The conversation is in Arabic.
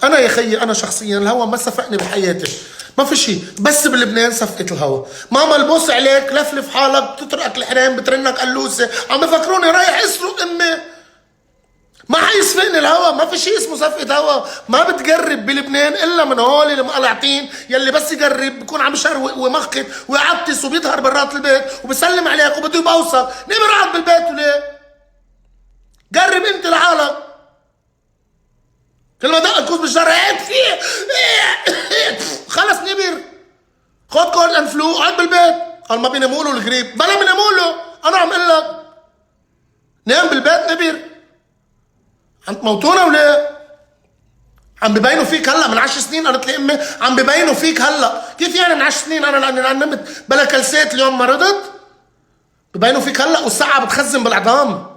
انا يا خيي انا شخصيا الهوا ما صفقني بحياتي، ما في شيء، بس بلبنان صفقة الهوا. ماما البوس عليك، لفلف حالك، بتطرقك الحرام، بترنك قلوسه، عم بفكروني رايح اسرق امي. ما حيصفقني الهوا، ما في شيء اسمه صفقة هوا. ما بتقرب بلبنان الا من هول المقلعتين يلي بس يقرب بكون عم يشروق ويمخط ويعطس وبيظهر برات البيت وبسلم عليك وبده يبوسك. ليه قاعد بالبيت وليه؟ قرب انت لحالك. كل ما دق الكوز بالجرة هيك فيه خلص نبر. خد كورن اند فلو، اقعد بالبيت. قال ما بيناموا له القريب، بلا بيناموا له. انا عم اقول لك نام بالبيت نبر. انت موتونا ولا عم ببينوا فيك هلا من 10 سنين؟ قالت لي امي عم ببينوا فيك هلا. كيف يعني من 10 سنين؟ انا لاني نمت بلا كلسات اليوم مرضت؟ ببينوا فيك هلا والساعه بتخزن بالعظام.